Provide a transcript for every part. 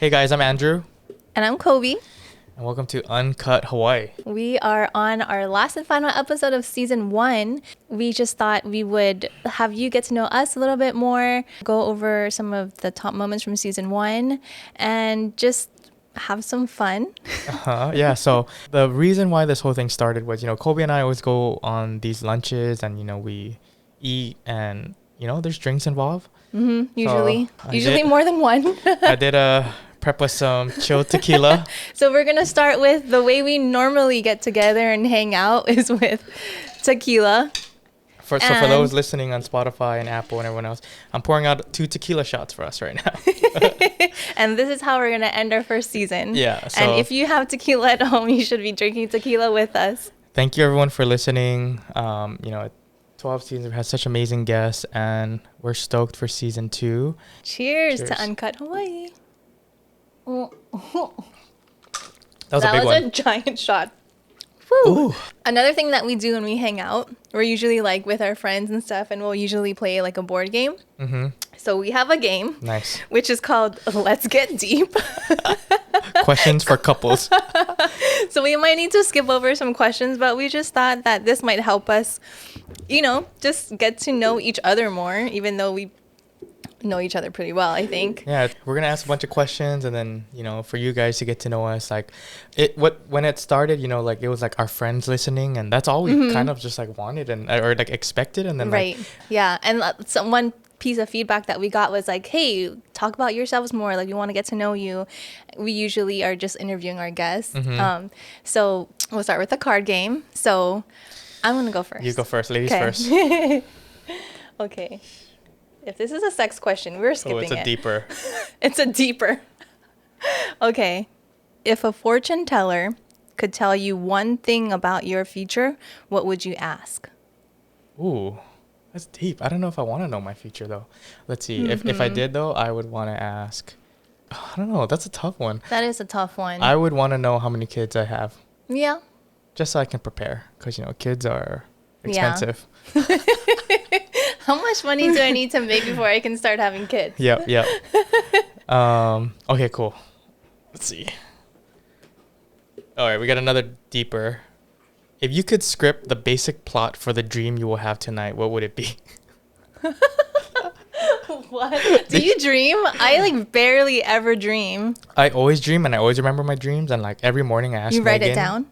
Hey guys, I'm Andrew, And I'm Kolby. and welcome to Uncut Hawaii. We are on our last and final episode of season 1. We just thought we would have you get to know us a little bit more, go over some of the top moments from season 1, and just have some fun. Yeah, so the reason why this whole thing started was, Kobe and I always go on these lunches and, we eat and, there's drinks involved. Usually. So Usually more than one. I did prep with some chilled tequila. So we're going to start with the way we normally get together and hang out is with tequila. So for those listening on Spotify and Apple and everyone else, I'm pouring out 2 tequila shots for us right now. And this is how we're going to end our first season. Yeah. So And if you have tequila at home, you should be drinking tequila with us. thank you everyone for listening. 12 seasons, we've had such amazing guests, and we're stoked for season 2. Cheers to Uncut Hawaii. That was a big That was one. a giant shot. Woo. Another thing that we do when we hang out, we're usually like with our friends and stuff, and we'll usually play like a board game. Mm-hmm. So we have a game, Nice. which is called Let's Get Deep. Questions for couples. So we might need to skip over some questions, but we just thought that this might help us, just get to know each other more, even though we know each other pretty well, I think. Yeah, we're gonna ask a bunch of questions, and then for you guys to get to know us. Like, when it started, it was like our friends listening, and that's all we kind of just like wanted or expected, and then Right. Yeah. And one piece of feedback that we got was like, hey, talk about yourselves more. Like, we want to get to know you. We usually are just interviewing our guests. So we'll start with the card game. So I'm going to go first. You go first, ladies first. Okay. If this is a sex question, we're skipping It's a it. deeper. It's a deeper. Okay. If a fortune teller could tell you one thing about your future, what would you ask? Ooh, that's deep. I don't know if I want to know my future though. Let's see. If I did though, I would want to ask. I don't know. That's a tough one. That is a tough one. I would want to know how many kids I have, Yeah. just so I can prepare. Because kids are Yeah. expensive. How much money do I need to make before I can start having kids? Yep. Okay, cool. Let's see. All right, we got another deeper. If you could script the basic plot for the dream you will have tonight, what would it be? What? Do you dream? I barely ever dream. I always dream, and I always remember my dreams, and every morning I ask You write Megan, it down?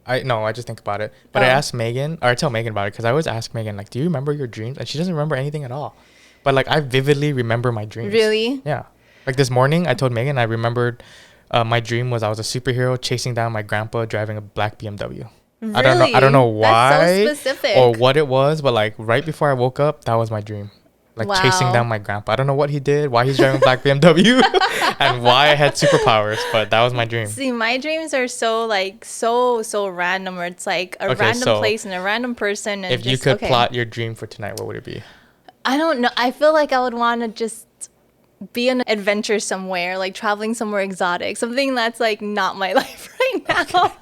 I just think about it. But I ask Megan, or I tell Megan about it, because I always ask Megan, do you remember your dreams? And she doesn't remember anything at all. But I vividly remember my dreams. Really? Yeah. This morning, I told Megan I remembered my dream was I was a superhero chasing down my grandpa driving a black BMW. Really? I don't know why That's so specific. or what it was, but right before I woke up, that was my dream. Chasing Wow. down my grandpa. I don't know what he did, why he's driving a black BMW, and why I had superpowers, but that was my dream. See, my dreams are so so random, where it's a Okay, random so place and a random person. And If you could plot your dream for tonight, what would it be? I don't know. I feel like I would want to just be an adventure somewhere, traveling somewhere exotic, something that's not my life right now.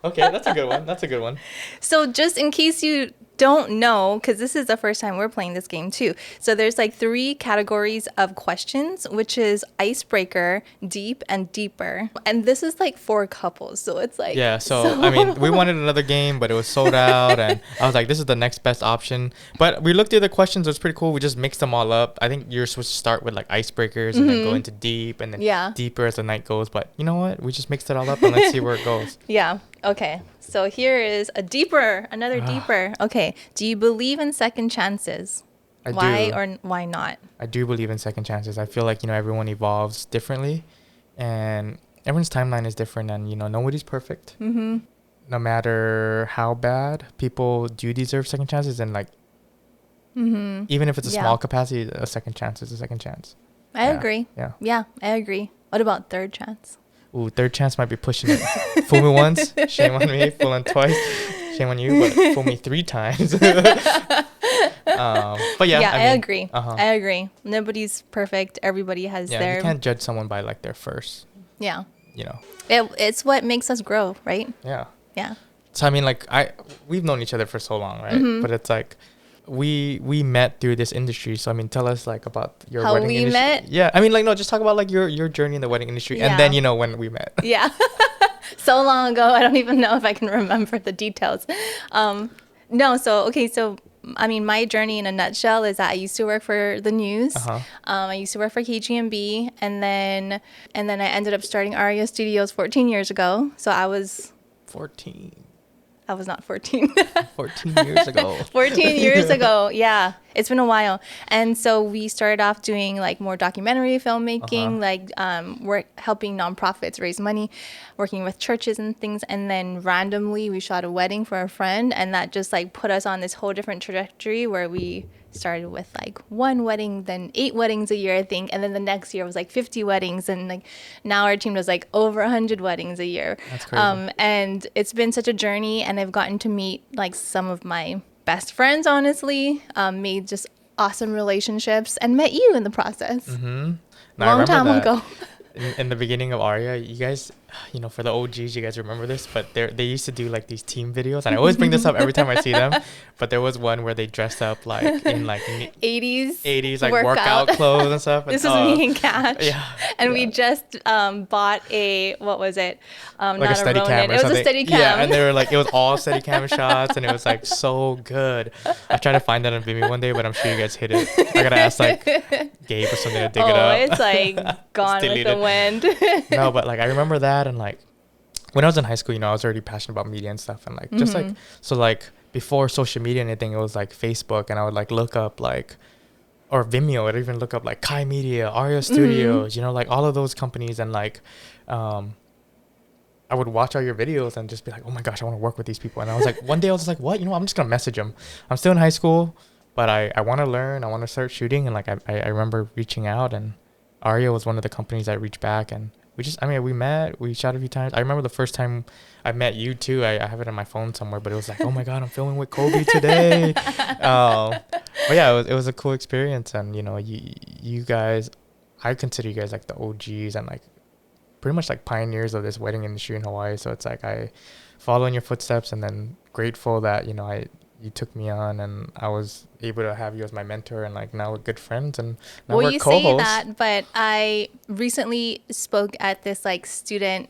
Okay, that's a good one. So just in case you don't know, because this is the first time we're playing this game too. So there's 3 categories of questions, which is icebreaker, deep, and deeper. And this is for couples. So it's Yeah, so I mean, we wanted another game, but it was sold out, and I was like, this is the next best option. But we looked at the questions, it was pretty cool. We just mixed them all up. I think you're supposed to start with icebreakers and then go into deep, and then deeper as the night goes. But you know what? We just mixed it all up, and let's see where it goes. Yeah. Okay. So here is another deeper. Okay. Do you believe in second chances? Why do. or why not? I do believe in second chances. I feel like, everyone evolves differently, and everyone's timeline is different, and, nobody's perfect. Mm-hmm. No matter how bad, people do deserve second chances, and even if it's a small capacity, a second chance is a second chance. I agree. Yeah. Yeah, I agree. What about third chance? Ooh, third chance might be pushing it. Fool me once, shame on me. Fool on twice, shame on you. But fool me 3 times. But yeah, I agree. I agree. Nobody's perfect. Everybody has their. You can't judge someone by their first. Yeah. It's what makes us grow, right? Yeah. Yeah. So I mean, we've known each other for so long, right? But it's we met through this industry. So I mean, tell us like about your How wedding we industry. met? Yeah, I mean, like, no, just talk about like your journey in the wedding industry, and then when we met. Yeah. So long ago, I don't even know if I can remember the details. No, so I mean, my journey in a nutshell is that I used to work for the news. I used to work for KGMB, and then I ended up starting Aria Studios 14 years ago. So I was 14. I was not 14. 14 years ago. 14 years ago. Yeah. It's been a while. And so we started off doing like more documentary filmmaking, like work helping nonprofits raise money, working with churches and things. And then randomly we shot a wedding for a friend, and that just like put us on this whole different trajectory where we started with like 1 wedding, then 8 weddings a year, I think. And then the next year was like 50 weddings. And like now our team does like over 100 weddings a year. That's crazy. And it's been such a journey, and I've gotten to meet like some of my best friends, honestly, made just awesome relationships, and met you in the process. Long time ago. In the beginning of Aria, you guys, for the OGs, you guys remember this, but they used to do like these team videos, and I always bring this up every time I see them. But there was one where they dressed up like in like 80s like workout clothes and stuff. This was me and Cash. Yeah. And we just bought a, what was it? Like not a steady cam or It was something. a steady cam. Yeah, and they were like, it was all steady cam shots, and it was like so good. I tried to find that on Vimeo one day, but I'm sure you guys hit it. I gotta ask like Gabe or something to dig it up. It's like gone with the wind. No, but like I remember that, and like when I was in high school, I was already passionate about media and stuff, and like just like so like before social media and anything, it was like Facebook, and I would like look up like, or Vimeo, I'd even look up like Kai Media, Aria Studios, like all of those companies, and like I would watch all your videos and just be like, oh my gosh, I want to work with these people. And I was like, one day I was just like, what? I'm just gonna message them. I'm still in high school, but I want to learn. I want to start shooting, and like I remember reaching out, and Aria was one of the companies that reached back, and we met, we shot a few times. I remember the first time I met you too. I have it on my phone somewhere, but it was like, oh my God, I'm filming with Kolby today. But yeah, it was a cool experience. And, you guys, I consider you guys like the OGs and like pretty much like pioneers of this wedding industry in Hawaii. So it's like I follow in your footsteps, and then grateful that, you took me on, and I was able to have you as my mentor, and like now we're good friends, and now we're co-hosts. You say that, but I recently spoke at this like student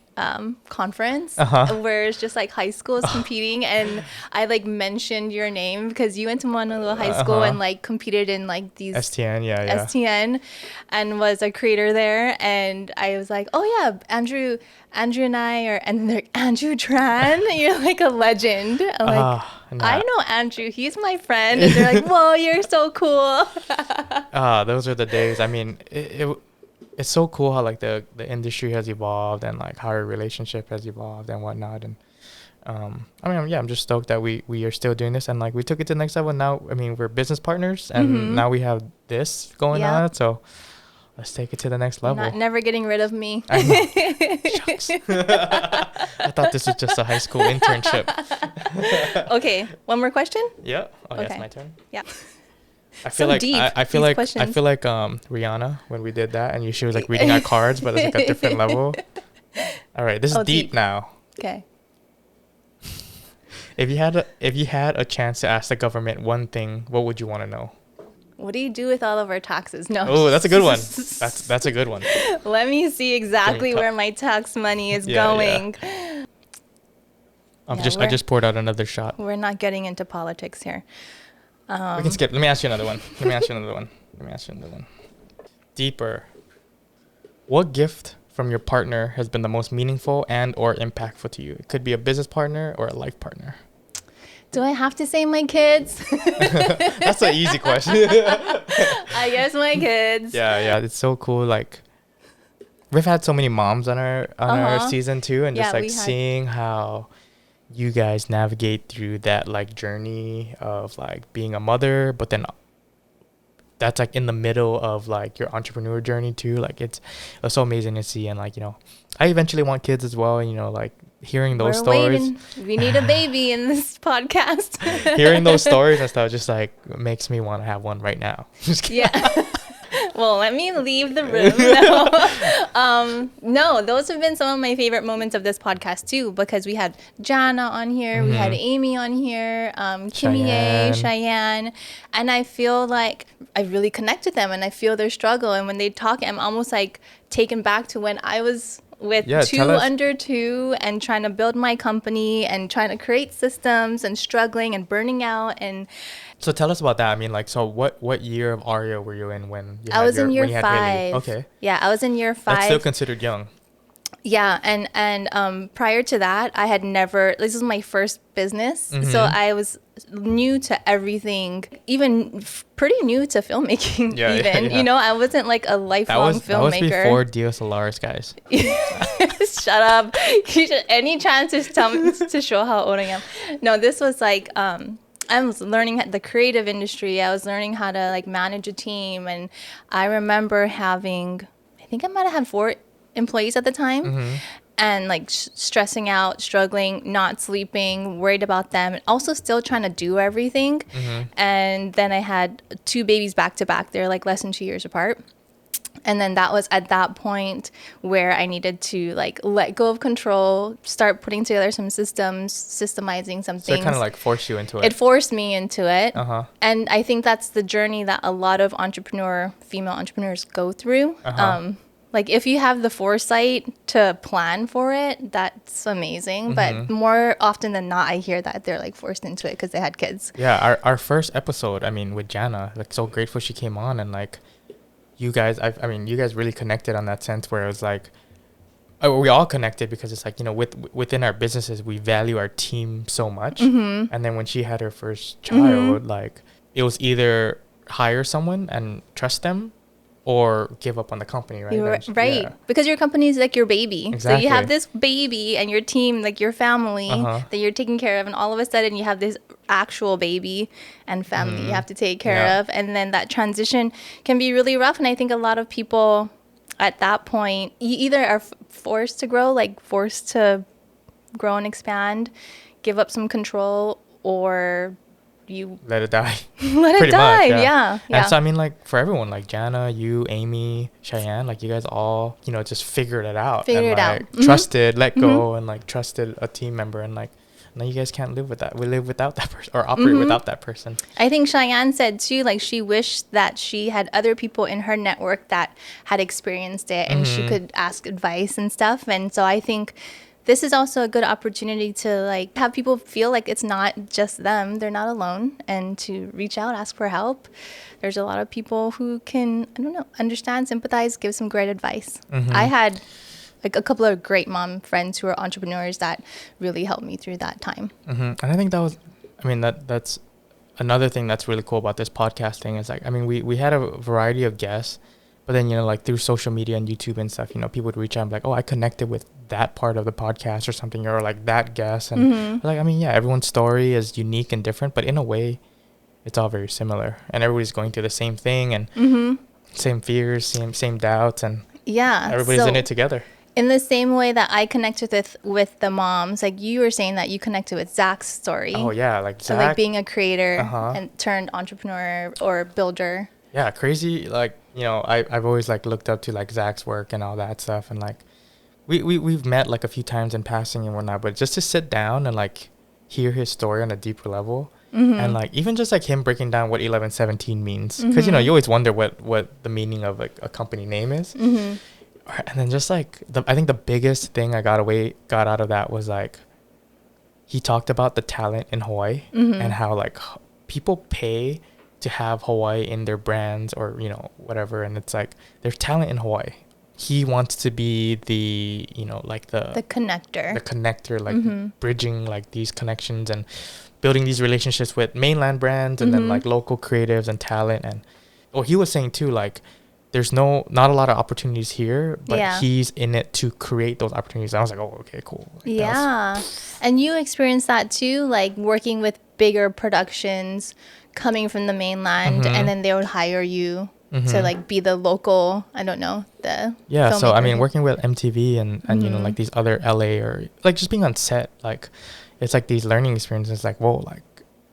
conference where it's just like high schools competing, and I like mentioned your name because you went to Honolulu High School and like competed in like these STN, and was a creator there, and I was like, oh yeah, Andrew and I are, and they're like, Andrew Tran, you're like a legend. I'm like, I know Andrew, he's my friend. And they're like, whoa, you're so cool. Those are the days. I mean, it's so cool how like the industry has evolved, and like how our relationship has evolved and whatnot. And I'm just stoked that we are still doing this, and like we took it to the next level. Now, we're business partners, and now we have this going on. So let's take it to the next level. Never getting rid of me. I know. Shucks. I thought this was just a high school internship. Okay, one more question? Yeah. Oh, okay. It's my turn. Yeah. I feel like Rihanna when we did that, and she was like reading our cards, but it's like a different level. All right, this is deep now. Okay. If you had a chance to ask the government one thing, what would you want to know? What do you do with all of our taxes? No. Oh, that's a good one. That's a good one. Let me see exactly where my tax money is going. Yeah. I just poured out another shot. We're not getting into politics here. We can skip. Let me ask you another one. Deeper. What gift from your partner has been the most meaningful and or impactful to you? It could be a business partner or a life partner. Do I have to say my kids? That's an easy question. I guess my kids. Yeah. It's so cool. Like, we've had so many moms on our season too, and just like seeing how you guys navigate through that like journey of like being a mother, but then that's like in the middle of like your entrepreneur journey too. Like it's so amazing to see, and like I eventually want kids as well, and like hearing those stories. Waiting. We need a baby in this podcast. Hearing those stories and stuff just like makes me want to have one right now. Just kidding. Yeah. Well, let me leave the room. No. No, those have been some of my favorite moments of this podcast too, because we had Jana on here, we had Amy on here, Kimie, Cheyenne, and I feel like I really connect with them, and I feel their struggle. And when they talk, I'm almost like taken back to when I was with under two and trying to build my company and trying to create systems and struggling and burning out. And so tell us about that. I mean, like, so what year of ARIA were you in when you I was in year 5. Haley? Okay. Yeah, I was in year 5. That's still considered young. Yeah, and prior to that, I had never. This was my first business, so I was new to everything, even pretty new to filmmaking. You know, I wasn't like a lifelong filmmaker. That was before DSLRs, guys. Shut up! Any chance to tell me to show how old I am? No, this was like I was learning the creative industry. I was learning how to like manage a team, and I remember having, I think I might have had 4 employees at the time, and like stressing out, struggling, not sleeping, worried about them, and also still trying to do everything. And then I had 2 babies back to back. They're like less than 2 years apart. And then that was at that point where I needed to like let go of control, start putting together some systems, systemizing some things. So it kind of like forced you into it. It forced me into it. And I think that's the journey that a lot of female entrepreneurs go through. Like if you have the foresight to plan for it, that's amazing. But more often than not, I hear that they're like forced into it because they had kids. Yeah, our first episode, I mean, with Jana, like so grateful she came on, and like you guys, I mean, you guys really connected on that sense where it was like, we all connected because it's like, you know, within our businesses, we value our team so much. And then when she had her first child, like it was either hire someone and trust them, or give up on the company, right? Right. Yeah. Because your company is like your baby. Exactly. So you have this baby and your team, like your family that you're taking care of. And all of a sudden you have this actual baby and family you have to take care of. And then that transition can be really rough. And I think a lot of people at that point, you either are forced to grow and expand, give up some control, or you let it die. Let it die. Much, yeah. And so I mean, like for everyone, like Jana, you, Amy, Cheyenne, like you guys all, you know, just figured it out. Trusted, let go, and like trusted a team member, and like now you guys can't live with that. We live without that person, or operate without that person. I think Cheyenne said too, like she wished that she had other people in her network that had experienced it, and she could ask advice and stuff. And so I think this is also a good opportunity to like have people feel like it's not just them, they're not alone, and to reach out, ask for help. There's a lot of people who can, I don't know, understand, sympathize, give some great advice. I had like a couple of great mom friends who are entrepreneurs that really helped me through that time. And I think that was, I mean, that's another thing that's really cool about this podcasting is like, I mean, we had a variety of guests, but then, you know, like through social media and YouTube and stuff, you know, people would reach out and be like, oh, I connected with that part of the podcast or something, or like that guest. And like, I mean, yeah, everyone's story is unique and different, but in a way, it's all very similar. And everybody's going through the same thing and same fears, same doubts, and everybody's in it together. In the same way that I connected with the moms, like you were saying that you connected with Zach's story. Oh, yeah, like Zach. So like being a creator and turned entrepreneur or builder. Yeah, crazy. Like, you know, I've always like looked up to like Zach's work and all that stuff, and like we've met like a few times in passing and whatnot, but just to sit down and like hear his story on a deeper level, and like even just like him breaking down what 1117 means, because you know you always wonder what the meaning of like a company name is, and then just like I think the biggest thing I got out of that was like he talked about the talent in Hawaii and how like people pay to have Hawaii in their brands or, you know, whatever. And it's like, there's talent in Hawaii. He wants to be the, you know, like the connector, like bridging like these connections and building these relationships with mainland brands and then like local creatives and talent. And he was saying too, like, there's not a lot of opportunities here, but he's in it to create those opportunities. And I was like, oh, okay, cool. Like, and you experienced that too, like working with bigger productions coming from the mainland, and then they would hire you to like be the local, I don't know, the filmmaker. So I mean, working with MTV and you know, like these other LA or like just being on set, like it's like these learning experiences, like, whoa, like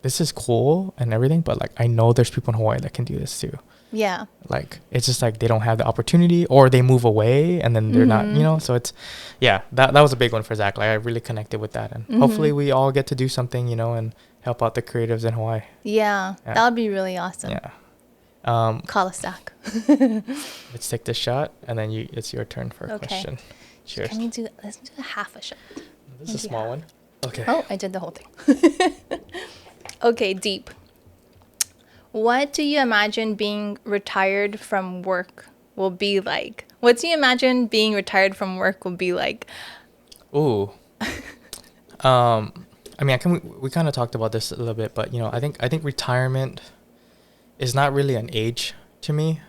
this is cool and everything, but like I know there's people in Hawaii that can do this too. Yeah. Like it's just like they don't have the opportunity, or they move away and then they're not, you know. So it's, yeah, that was a big one for Zach. Like I really connected with that, and hopefully we all get to do something, you know, and help out the creatives in Hawaii. Yeah. That would be really awesome. Yeah. Call us Zach. Let's take this shot, and then it's your turn for a question. Cheers. Let's do a half a shot. This is a small one. Okay. Oh, I did the whole thing. Okay, deep. What do you imagine being retired from work will be like? What do you imagine being retired from work will be like? Ooh. I mean, we kind of talked about this a little bit, but you know, I think retirement is not really an age to me.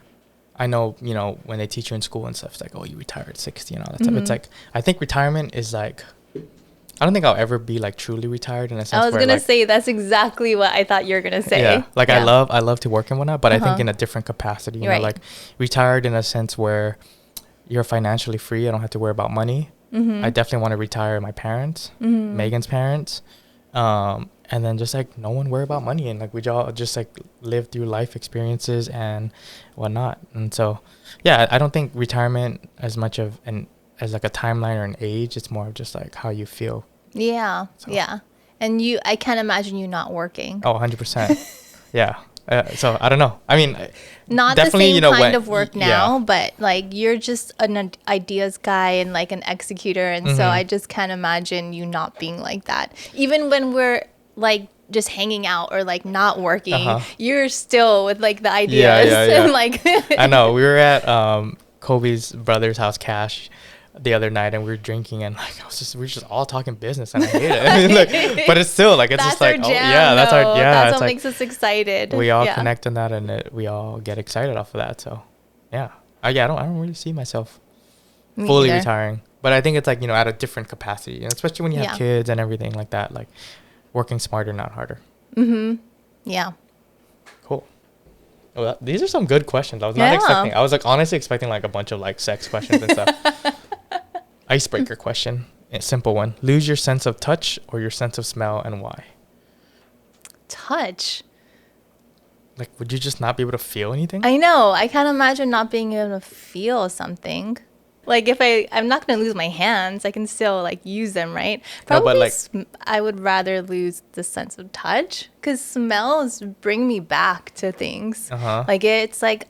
I know, you know, when they teach you in school and stuff, it's like, oh, you retire at 60 and all that stuff. It's like, I think retirement is like, I don't think I'll ever be like truly retired in a sense. I was going to say, that's exactly what I thought you were going to say. Yeah. Like I love to work and whatnot, but I think in a different capacity, you know, like retired in a sense where you're financially free. I don't have to worry about money. I definitely want to retire my parents, Megan's parents. And then just like no one worry about money, and like we all just like live through life experiences and whatnot. And so, yeah, I don't think retirement as much of as like a timeline or an age. It's more of just like how you feel. Yeah. So. Yeah. And I can't imagine you not working. Oh, 100%. Yeah. So I don't know. I mean, not definitely, the same, you know, kind of work now, but like you're just an ideas guy and like an executor. And so I just can't imagine you not being like that. Even when we're like just hanging out or like not working, you're still with like the ideas. Yeah. And like I know. We were at Kobe's brother's house, Cash, the other night, and we were drinking, and like we were just all talking business, and I hate it. I mean, like, but it's still like it's that's just like our jam, that's what like, makes us excited. We all connect on that, and we all get excited off of that. So yeah, I don't really see myself fully retiring, but I think it's like, you know, at a different capacity, you know, especially when you have kids and everything like that, like working smarter, not harder. Yeah. Cool. Well, these are some good questions. I was not expecting. I was like honestly expecting like a bunch of like sex questions and stuff. Icebreaker question. A simple one. Lose your sense of touch or your sense of smell, and why? Touch. Like, would you just not be able to feel anything? I know. I can't imagine not being able to feel something. Like if I'm not going to lose my hands, I can still like use them, right? Probably, no, but like I would rather lose the sense of touch, because smells bring me back to things. Like it's like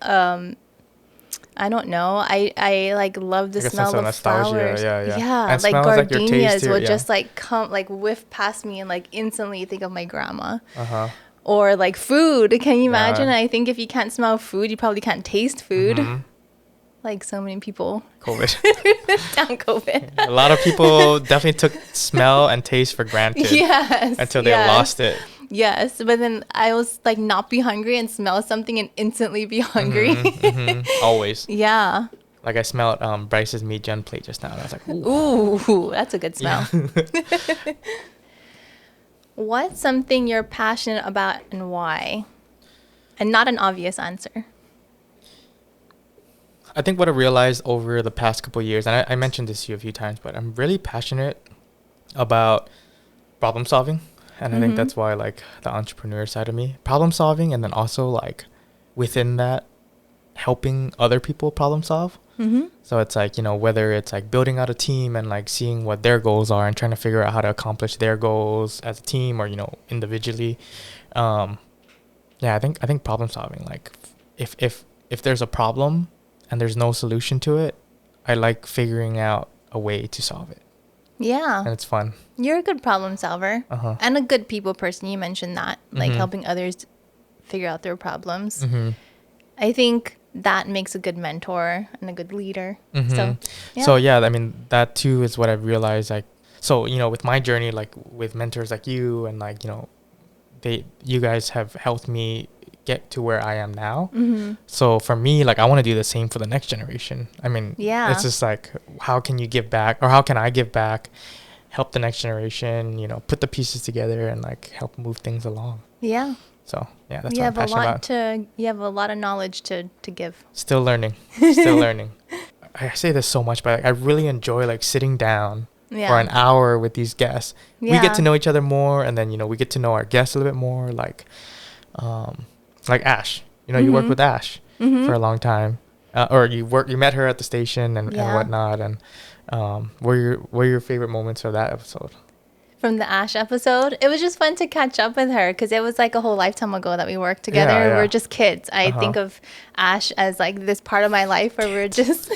I don't know. I like love the smell of flowers. Yeah. Like gardenias will just like come like whiff past me and like instantly think of my grandma. Or like food. Can you imagine? I think if you can't smell food, you probably can't taste food. Like so many people. COVID. Down COVID. A lot of people definitely took smell and taste for granted. Yes. Until they lost it. Yes. But then I was like not be hungry and smell something and instantly be hungry. Always. Yeah. Like I smelled Bryce's meat gen plate just now. And I was like, ooh, that's a good smell. Yeah. What's something you're passionate about and why? And not an obvious answer. I think what I realized over the past couple of years, and I mentioned this to you a few times, but I'm really passionate about problem solving. And I think that's why, like, the entrepreneur side of me, problem solving, and then also, like, within that, helping other people problem solve. So it's like, you know, whether it's like building out a team and like seeing what their goals are and trying to figure out how to accomplish their goals as a team or, you know, individually. Yeah, I think problem solving, like, if there's a problem and there's no solution to it, I like figuring out a way to solve it. Yeah. And it's fun. You're a good problem solver and a good people person. You mentioned that, like helping others figure out their problems. I think that makes a good mentor and a good leader. So yeah, I mean, that too is what I've realized. Like, so, you know, with my journey, like with mentors like you and like, you know, you guys have helped me get to where I am now. So for me, like, I want to do the same for the next generation. I mean, it's just like, how can you give back, or how can I give back, help the next generation, you know, put the pieces together and like help move things along. Yeah. So yeah, that's what I'm passionate about. You have a lot of knowledge to give. Still learning. I say this so much, but like, I really enjoy like sitting down for an hour with these guests. Yeah. We get to know each other more, and then, you know, we get to know our guests a little bit more. Like Ash. You know, you worked with Ash for a long time, or you met her at the station and whatnot. And what are your favorite moments of that episode? From the Ash episode, it was just fun to catch up with her because it was like a whole lifetime ago that we worked together. Yeah. We're just kids. I think of Ash as like this part of my life where we're just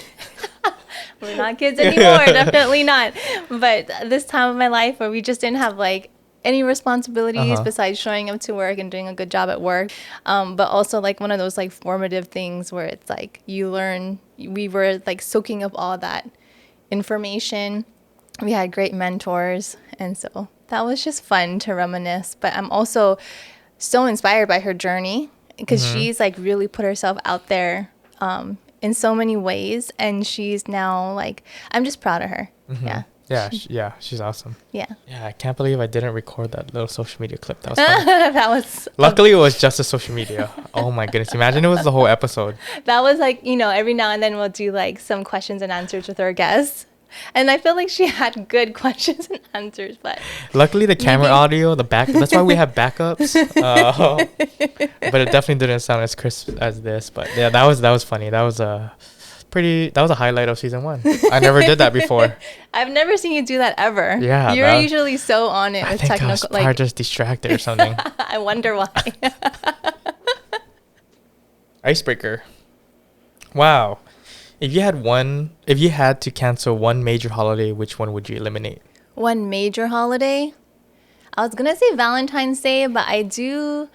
we're not kids anymore, definitely not. But this time of my life where we just didn't have like any responsibilities besides showing up to work and doing a good job at work. But also like one of those like formative things where it's like you learn. We were like soaking up all that information. We had great mentors, and so that was just fun to reminisce. But I'm also so inspired by her journey because she's like really put herself out there in so many ways, and she's now like, I'm just proud of her. She's awesome. Yeah, I can't believe I didn't record that little social media clip. That was fun. That was luckily it was just a social media. Oh my goodness, imagine it was the whole episode. That was like, you know, every now and then we'll do like some questions and answers with our guests. And I feel like she had good questions and answers, but luckily the camera audio, the back, that's why we have backups. But it definitely didn't sound as crisp as this. But yeah, that was funny. That was a highlight of season 1. I never did that before. I've never seen you do that ever. Yeah, you're usually so on it with technical. I was probably just distracted or something. I wonder why. Icebreaker. Wow. If you had to cancel one major holiday, which one would you eliminate? One major holiday? I was going to say Valentine's Day, but I do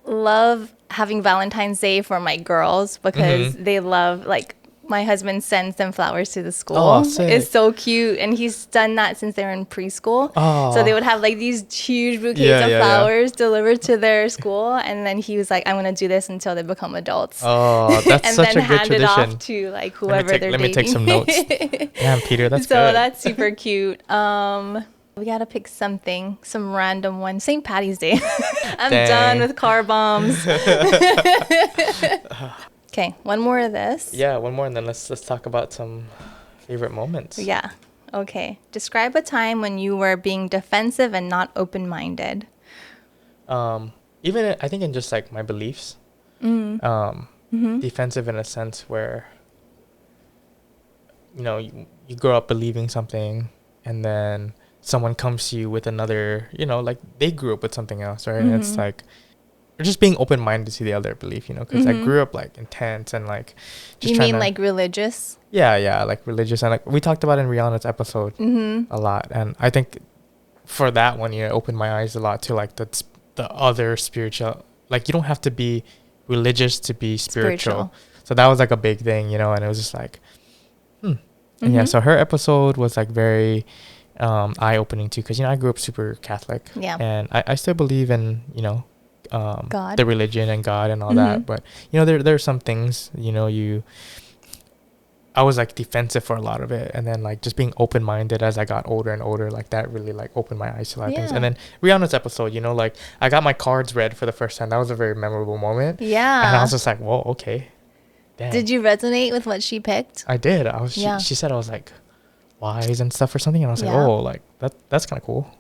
love having Valentine's Day for my girls because they love, like, my husband sends them flowers to the school. Oh, sick. It's so cute. And he's done that since they were in preschool. Oh. So they would have like these huge bouquets of flowers delivered to their school. And then he was like, I'm going to do this until they become adults. Oh, that's such a good tradition. And then hand it off to like whoever they're dating. Let me take some notes. Damn, Peter, that's good. So that's super cute. We got to pick something, some random one. St. Patty's Day. I'm done with car bombs. Okay, one more of this. Yeah, one more, and then let's talk about some favorite moments. Yeah. Okay. Describe a time when you were being defensive and not open-minded. Even I think in just like my beliefs. Defensive in a sense where, you know, you grow up believing something, and then someone comes to you with another, you know, like they grew up with something else, right? And it's like, or just being open-minded to the other belief, you know, because I grew up like intense and like just you mean like religious? Yeah, like religious, and like we talked about in Rihanna's episode a lot, and I think for that one, you know, opened my eyes a lot to like the other spiritual, like you don't have to be religious to be spiritual. So that was like a big thing, you know, and it was just like and yeah, so her episode was like very eye-opening too, because, you know, I grew up super Catholic, and I still believe in, you know, God, the religion and God and all that, but you know, there are some things, you know, I was like defensive for a lot of it, and then like just being open-minded as I got older and older, like that really like opened my eyes to a lot of things. And then Rihanna's episode, you know, like I got my cards read for the first time. That was a very memorable moment. Yeah, and I was just like, whoa, okay. Damn. Did you resonate with what she picked? I did. She said I was like wise and stuff or something, and I was like, oh, like that's kind of cool.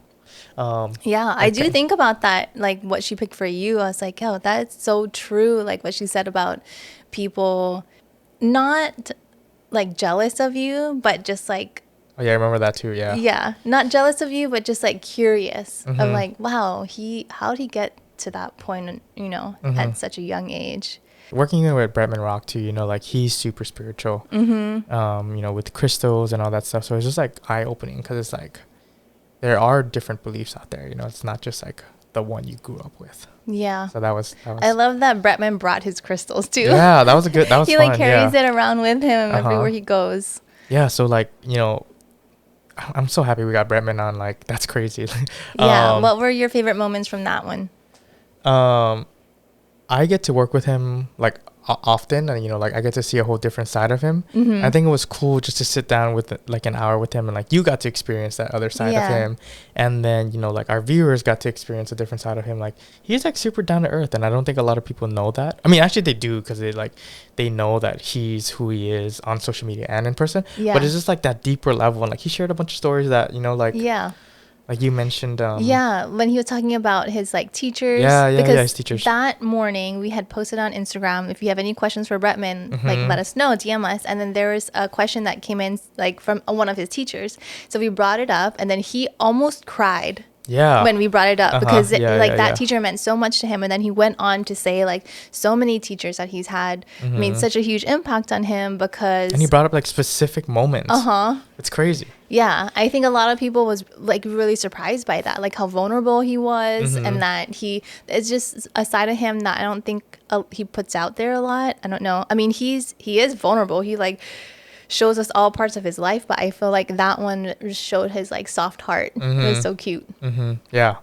I do think about that, like what she picked for you. I was like, oh, that's so true. Like what she said about people not like jealous of you, but just like, oh yeah, I remember that too. Yeah, not jealous of you, but just like curious of like, wow, how'd he get to that point, you know, at such a young age. Working with Bretman Rock too, you know, like he's super spiritual, you know, with crystals and all that stuff. So it's just like eye-opening, because it's like there are different beliefs out there, you know, it's not just like the one you grew up with. Yeah. So that was I love that Bretman brought his crystals too. Yeah, that was fun. He like carries it around with him everywhere he goes. Yeah, so like, you know, I'm so happy we got Bretman on. Like, that's crazy. Yeah. What were your favorite moments from that one? I get to work with him. Like, often, and like I get to see a whole different side of him. I think it was cool just to sit down with like an hour with him, and like you got to experience that other side of him, and then like our viewers got to experience a different side of him. Like he's like super down to earth, and I don't think a lot of people know that. I mean, actually they do, because they know that he's who he is on social media and in person. But it's just like that deeper level, and like he shared a bunch of stories that like you mentioned. When he was talking about his like teachers. Because his teachers. That morning we had posted on Instagram, if you have any questions for Bretman, like let us know, DM us. And then there was a question that came in like from one of his teachers. So we brought it up, and then he almost cried. When we brought it up, because that teacher meant so much to him. And then he went on to say like so many teachers that he's had made such a huge impact on him, because and he brought up like specific moments. It's crazy. I think a lot of people was like really surprised by that, like how vulnerable he was, and that it's just a side of him that I don't think he puts out there a lot. I don't know. I mean, he is vulnerable. He like shows us all parts of his life, but I feel like that one showed his like soft heart. It was so cute. I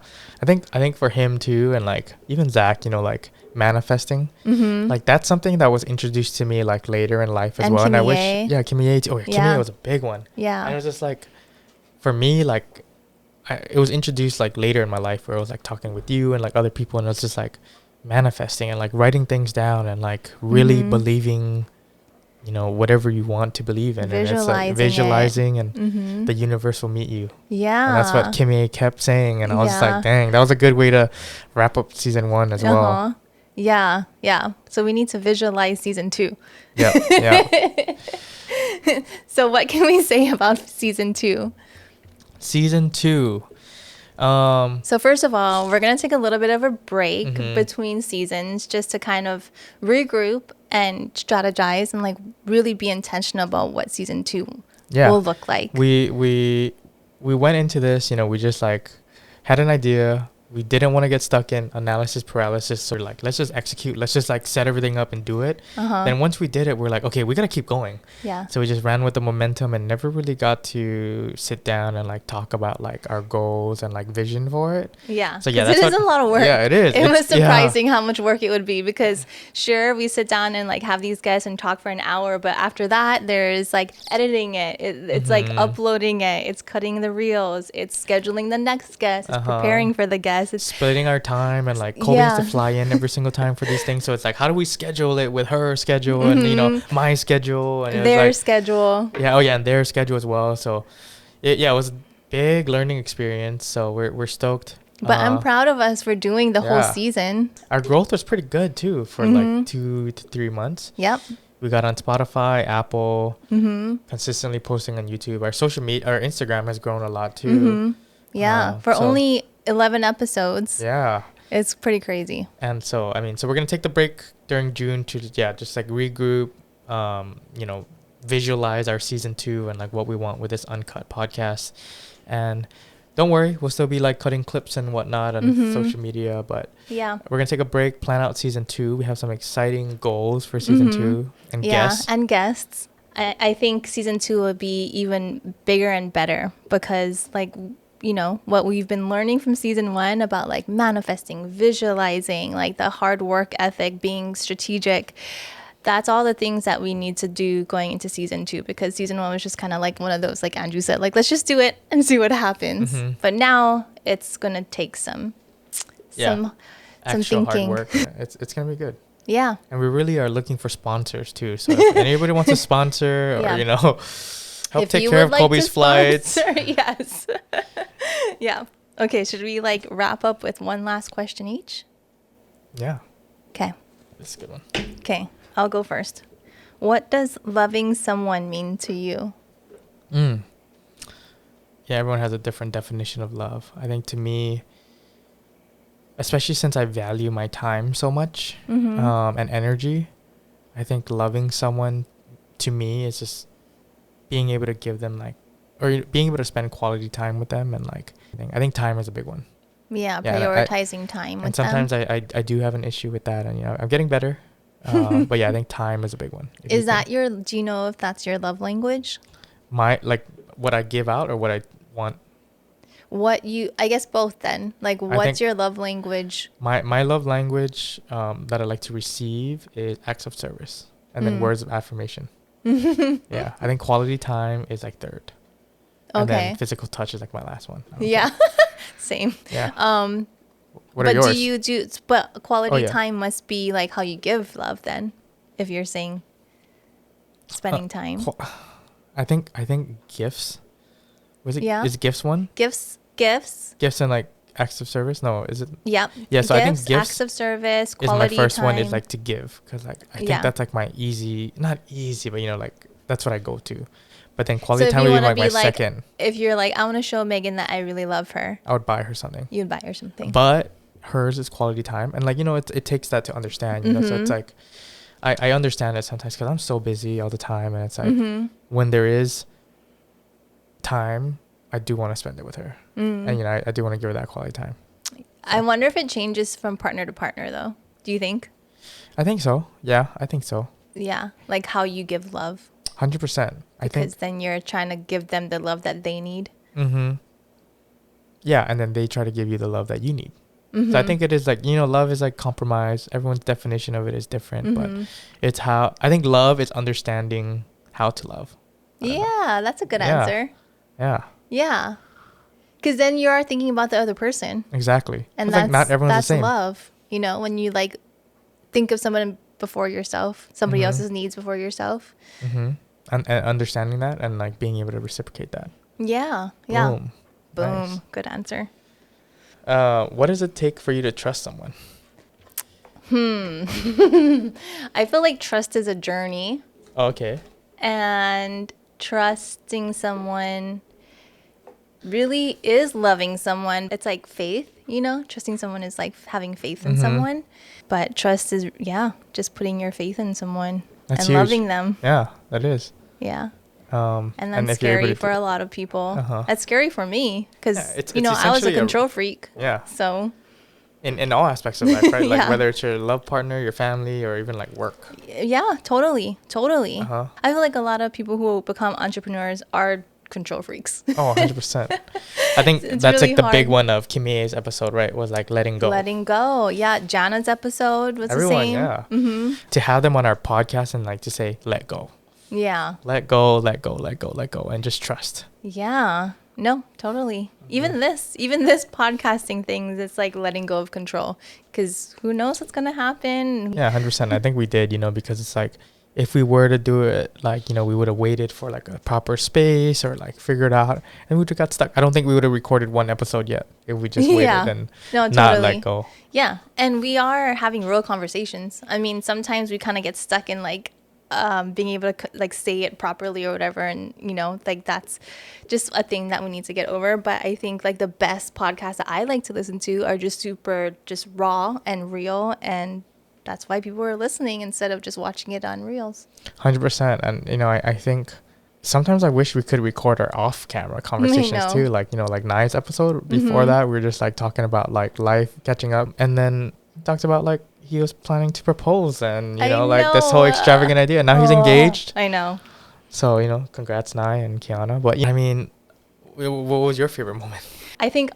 think for him too, and like even Zach, like manifesting, like that's something that was introduced to me like later in life as well. And I wish Kimie too. Kimie was a big one. And it was just like, for me, like it was introduced like later in my life, where I was like talking with you and like other people, and it was just like manifesting and like writing things down and like really believing whatever you want to believe in, and it's like visualizing and the universe will meet you. And that's what Kimie kept saying, and I was like, dang, that was a good way to wrap up season 1 as well. So we need to visualize season 2. So what can we say about season 2? So first of all, we're going to take a little bit of a break between seasons, just to kind of regroup and strategize and like really be intentional about what season 2 will look like. We went into this, we just like had an idea. We didn't want to get stuck in analysis paralysis. So like, let's just execute. Let's just like set everything up and do it. Then once we did it, we're like, okay, we got to keep going. So we just ran with the momentum and never really got to sit down and like talk about like our goals and like vision for it. So it is a lot of work. It is. It was surprising how much work it would be, because sure, we sit down and like have these guests and talk for an hour, but after that there's like editing it. It's like uploading it. It's cutting the reels. It's scheduling the next guest. It's preparing for the guest. It's splitting our time, and like Kolby has to fly in every single time for these things, so it's like, how do we schedule it with her schedule and my schedule and their schedule and their schedule as well. So it was a big learning experience, so we're stoked. But I'm proud of us for doing the whole season. Our growth was pretty good too for like 2 to 3 months. We got on Spotify, Apple, consistently posting on YouTube. Our social media, our Instagram has grown a lot too. Only 11 episodes. It's pretty crazy. And so we're gonna take the break during June to just like regroup, visualize our season 2 and like what we want with this Uncut podcast. And don't worry, we'll still be like cutting clips and whatnot on social media, but we're gonna take a break, plan out season 2. We have some exciting goals for season 2 and guests. I think season 2 will be even bigger and better, because like, what we've been learning from season 1 about like manifesting, visualizing, like the hard work ethic, being strategic, that's all the things that we need to do going into season 2, because season 1 was just kind of like one of those, like Andrew said, like, let's just do it and see what happens. But now it's going to take some thinking. Hard work. It's going to be good. And we really are looking for sponsors too. So if anybody wants to sponsor or, help take care of Kolby's flights. Yes. Okay, should we like wrap up with one last question each? Okay. That's a good one. Okay, I'll go first. What does loving someone mean to you? Everyone has a different definition of love. I think to me, especially since I value my time so much and energy, I think loving someone to me is just being able to give them like, or being able to spend quality time with them, and like I think time is a big one. Prioritizing time with them. And sometimes I do have an issue with that, and I'm getting better. But I think time is a big one. Do you know if that's your love language? My, like, what I give out or what I want? I guess both then. Like, what's your love language? My love language that I like to receive is acts of service and then words of affirmation. Yeah, I think quality time is like third. And then physical touch is like my last one. Yeah. Same. Yeah. What but are yours? but quality time must be like how you give love then, if you're saying spending time. I think gifts. Was it? Yeah. Is gifts one? Gifts. Gifts and like acts of service. No, is it? Yeah. Yeah. So I think gifts, acts of service, is quality my first time. one. Is like to give, because like I think that's like my not easy, but like that's what I go to. But then quality time would be like my second. If you're like, I want to show Megan that I really love her, I would buy her something. You'd buy her something. But hers is quality time, and like it takes that to understand. So it's like I understand it sometimes because I'm so busy all the time, and it's like when there is time, I do want to spend it with her, and I do want to give her that quality time. I wonder if it changes from partner to partner, though. Do you think? I think so. Yeah, I think so. Yeah, like how you give love. 100%. Because then you're trying to give them the love that they need. Yeah, and then they try to give you the love that you need. So I think it is like, love is like compromise. Everyone's definition of it is different, but it's how I think love is understanding how to love. Yeah, that's a good answer. Yeah. Yeah. Because then you are thinking about the other person. Exactly. And that's like not everyone's the same. That's love. When you like think of someone before yourself, somebody else's needs before yourself. And understanding that and like being able to reciprocate that. Yeah. Boom. Nice. Good answer. What does it take for you to trust someone? I feel like trust is a journey. Oh, okay. And trusting someone really is loving someone. It's like faith, trusting someone is like having faith in someone. But trust is, just putting your faith in someone. That's and huge. Loving them. Yeah, that is. Yeah. And that's scary for a lot of people. That's scary for me because, I was a control freak. Yeah. So. In all aspects of life, right? Like whether it's your love partner, your family, or even like work. Yeah, totally. I feel like a lot of people who become entrepreneurs are control freaks. Oh, 100%. I think that's really like the big one of Kimie's episode, right? Was like letting go. Letting go. Yeah. Jana's episode was the same. Yeah. To have them on our podcast and like to say, let go. Yeah. Let go, and just trust. Yeah. No, totally. Even this podcasting thing, it's like letting go of control because who knows what's going to happen. Yeah, 100%. I think we did, because it's like, if we were to do it, like, we would have waited for like a proper space or like figure it out and we would have got stuck. I don't think we would have recorded one episode yet if we just waited and not let go. Yeah. And we are having real conversations. I mean, sometimes we kind of get stuck in like being able to like say it properly or whatever. And, like that's just a thing that we need to get over. But I think like the best podcasts that I like to listen to are just super just raw and real, and that's why people are listening instead of just watching it on Reels. 100%. And, I think sometimes I wish we could record our off-camera conversations too. Like, like Nai's episode. Before that, we were just like talking about like life, catching up. And then talked about like he was planning to propose and, like this whole extravagant idea. Now he's engaged. I know. So, congrats Nai and Kiana. But I mean, what was your favorite moment? I think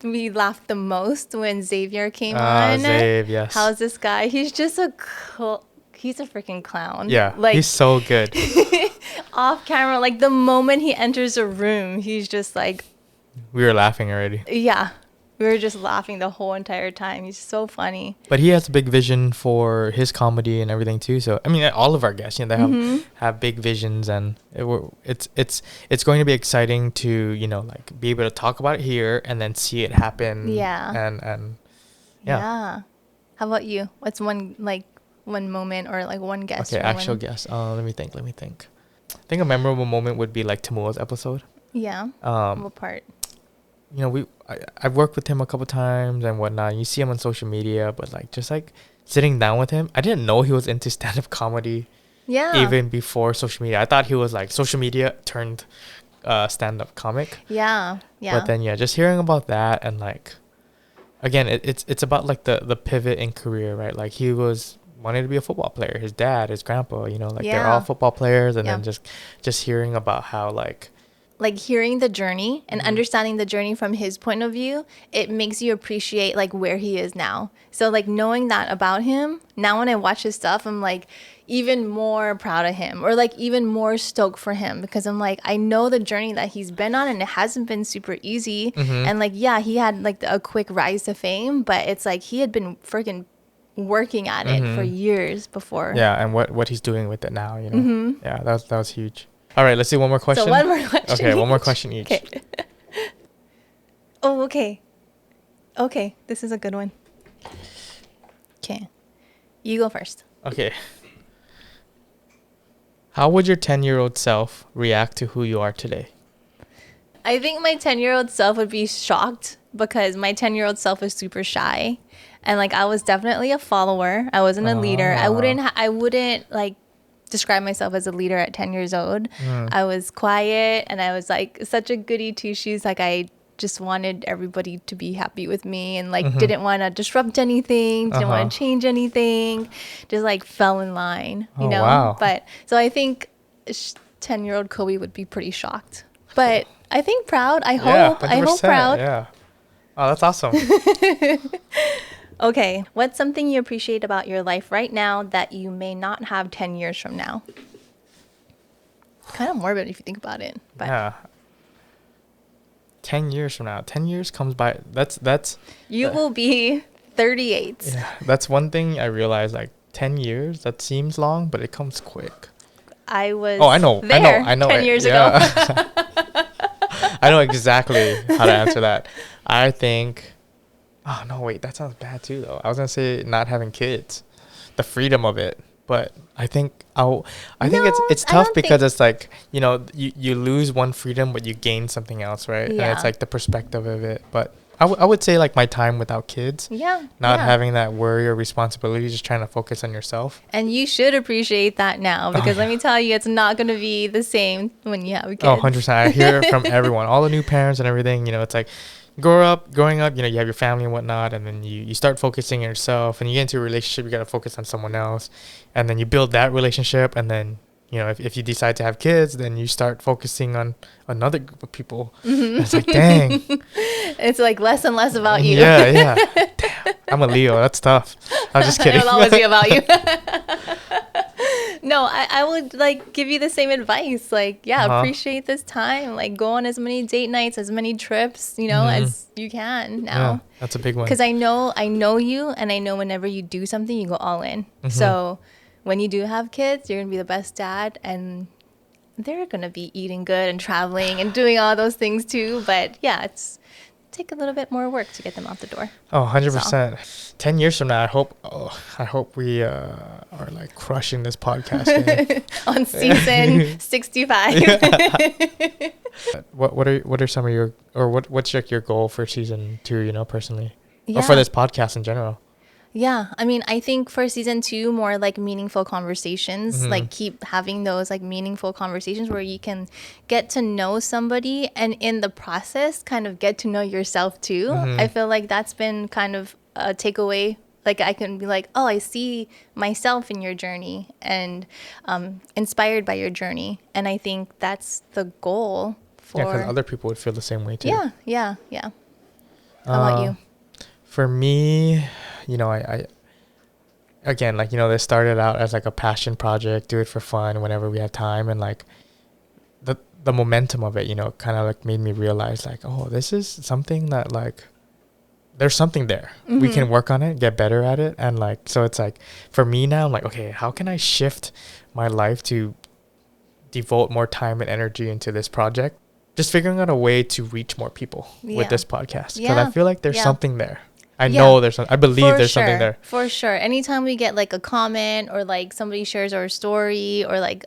we laughed the most when Xavier came on. Xavier, yes. How's this guy? He's just he's a freaking clown. Yeah, like, he's so good. Off camera, like the moment he enters a room, he's just like. We were laughing already. Yeah, we were just laughing the whole entire time. He's so funny. But he has a big vision for his comedy and everything too. So I mean, all of our guests, they have big visions, and it's going to be exciting to like be able to talk about it here and then see it happen. Yeah. And yeah. How about you? What's one moment or like one guest? Okay, actual guest. Let me think. I think a memorable moment would be like Tamua's episode. Yeah. What part? I've worked with him a couple times and whatnot. You see him on social media, but like just like sitting down with him, I didn't know he was into stand-up comedy. Yeah. Even before social media, I thought he was like social media turned stand-up comic. Yeah. Yeah. But then just hearing about that and like, again, it's about like the pivot in career, right? Like he wanted to be a football player. His dad, his grandpa, they're all football players, and then just hearing about how like like hearing the journey and understanding the journey from his point of view, it makes you appreciate like where he is now. So like knowing that about him, now when I watch his stuff, I'm like even more proud of him, or like even more stoked for him, because I'm like, I know the journey that he's been on, and it hasn't been super easy. And like, yeah, he had like a quick rise to fame, but it's like he had been freaking working at it for years before. Yeah, and what he's doing with it now, you know. Yeah, that was huge. All right, let's do one more question. So one more question. Okay, one more question each. Okay. Oh, okay. Okay, this is a good one. Okay. You go first. Okay. How would your 10-year-old self react to who you are today? I think my 10-year-old self would be shocked, because my 10-year-old self is super shy. And like I was definitely a follower. I wasn't a leader. I wouldn't like describe myself as a leader at 10 years old. I was quiet, and I was like such a goody two shoes. Like I just wanted everybody to be happy with me, and like didn't want to disrupt anything, didn't want to change anything, just like fell in line, you know. Wow. But so I think 10-year-old Kolby would be pretty shocked, but I think proud. I hope proud. Yeah. Oh, that's awesome. Okay, what's something you appreciate about your life right now that you may not have 10 years from now? Kind of morbid if you think about it. But Yeah. 10 years from now. 10 years comes by. That's you will be 38. Yeah, that's one thing I realized, like 10 years, that seems long, but it comes quick. I was I know 10 years ago. I know exactly how to answer that. I think, oh no, wait, that sounds bad too though. I was gonna say not having kids, the freedom of it, but I think it's tough because it's like, you know, you lose one freedom but you gain something else, right? Yeah. And it's like the perspective of it. But I would say like my time without kids, not having that worry or responsibility, just trying to focus on yourself. And you should appreciate that now, because let me tell you, it's not going to be the same when you have kids. Oh, 100%. I hear it from everyone, all the new parents and everything. You know, it's like growing up, you know, you have your family and whatnot, and then you start focusing on yourself, and you get into a relationship, you got to focus on someone else, and then you build that relationship, and then, you know, if you decide to have kids, then you start focusing on another group of people. It's like, dang. It's like less and less about you. Yeah. Damn. I'm a Leo. That's tough. I was just kidding. It'll always be about you. No, I would like give you the same advice. Like, appreciate this time. Like, go on as many date nights, as many trips, you know, as you can now. Yeah, that's a big one. Because I know you, and I know whenever you do something, you go all in. So when you do have kids, you're gonna be the best dad, and they're gonna be eating good and traveling and doing all those things too. But yeah, it's take a little bit more work to get them out the door. Oh, 100%. 10 years from now, I hope we are like crushing this podcast on season 65. What are some of your, or what's like your goal for season 2, you know, personally, or for this podcast in general? Yeah, I mean, I think for season 2, more like meaningful conversations, like keep having those like meaningful conversations where you can get to know somebody, and in the process kind of get to know yourself too. I feel like that's been kind of a takeaway. Like I can be like, oh, I see myself in your journey, and inspired by your journey. And I think that's the goal for... Yeah, because other people would feel the same way too. Yeah. How about you? For me, you know, I again, like, you know, this started out as like a passion project, do it for fun whenever we have time, and like the momentum of it, you know, kind of like made me realize like, oh, this is something that like there's something there. We can work on it, get better at it, and like, so it's like for me now, I'm like, okay, how can I shift my life to devote more time and energy into this project? Just figuring out a way to reach more people with this podcast, because I feel like there's something there. I know there's I believe there's something there. For sure. Anytime we get like a comment, or like somebody shares our story, or like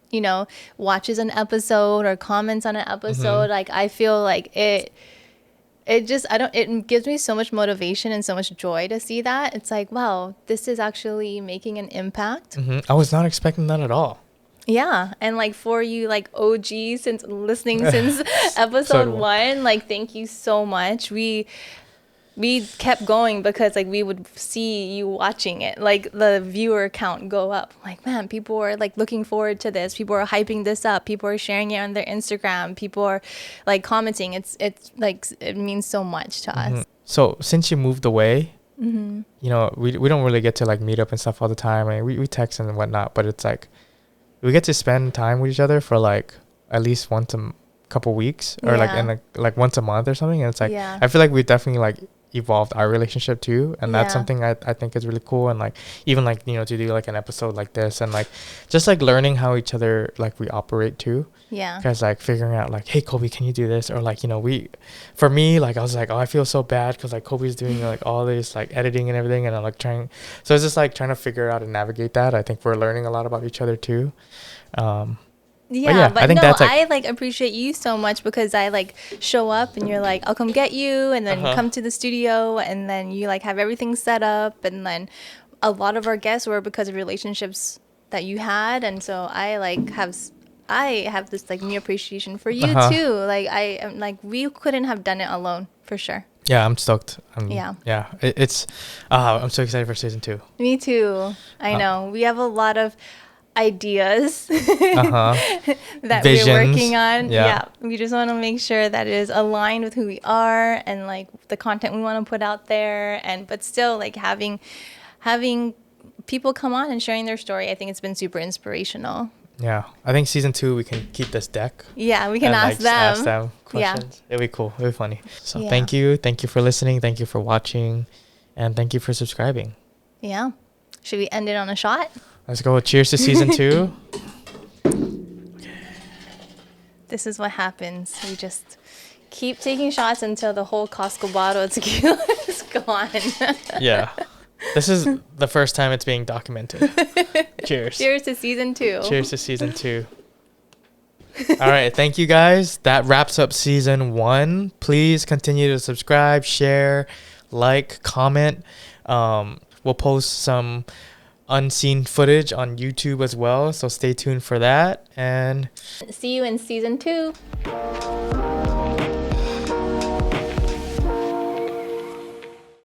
you know, watches an episode or comments on an episode, like I feel like it gives me so much motivation and so much joy to see that. It's like, wow, this is actually making an impact. I was not expecting that at all. Yeah, and like for you, like OG, since episode 1, like thank you so much. we kept going because like we would see you watching it, like the viewer count go up. Like, man, people are like looking forward to this. People are hyping this up. People are sharing it on their Instagram. People are like commenting. It's like it means so much to us. So since you moved away, you know, we don't really get to like meet up and stuff all the time. I mean, we text and whatnot, but it's like we get to spend time with each other for like at least once a couple weeks or like in like once a month or something. And it's like I feel like we definitely like evolved our relationship too, and that's something I think is really cool. And like even like, you know, to do like an episode like this and like just like learning how each other like we operate too. Because like figuring out like, hey Kolby, can you do this? Or like, you know, for me, like I was like, oh, I feel so bad because like Kolby's doing like all this like editing and everything, and I'm like trying, so it's just like trying to figure out and navigate that. I think we're learning a lot about each other too. But I think that's like, I like appreciate you so much because I like show up and you're like, I'll come get you, and then you come to the studio and then you like have everything set up, and then a lot of our guests were because of relationships that you had, and so I like have this like new appreciation for you too. Like I am like, we couldn't have done it alone for sure. Yeah, I'm stoked. It's I'm so excited for season 2. Me too. I know we have a lot of ideas that Visions. We're working on. We just want to make sure that it is aligned with who we are and like the content we want to put out there, and but still like having people come on and sharing their story. I think it's been super inspirational. I think season 2 we can keep this deck. We can ask them questions. It'd be cool. It'd be funny. So thank you for listening, thank you for watching, and thank you for subscribing. Should we end it on a shot? Let's go. Cheers to season 2. This is what happens. We just keep taking shots until the whole Costco bottle of tequila is gone. This is the first time it's being documented. Cheers. Cheers to season 2. Cheers to season 2. All right. Thank you guys. That wraps up season 1. Please continue to subscribe, share, like, comment. We'll post some unseen footage on YouTube as well, so stay tuned for that, and see you in season 2.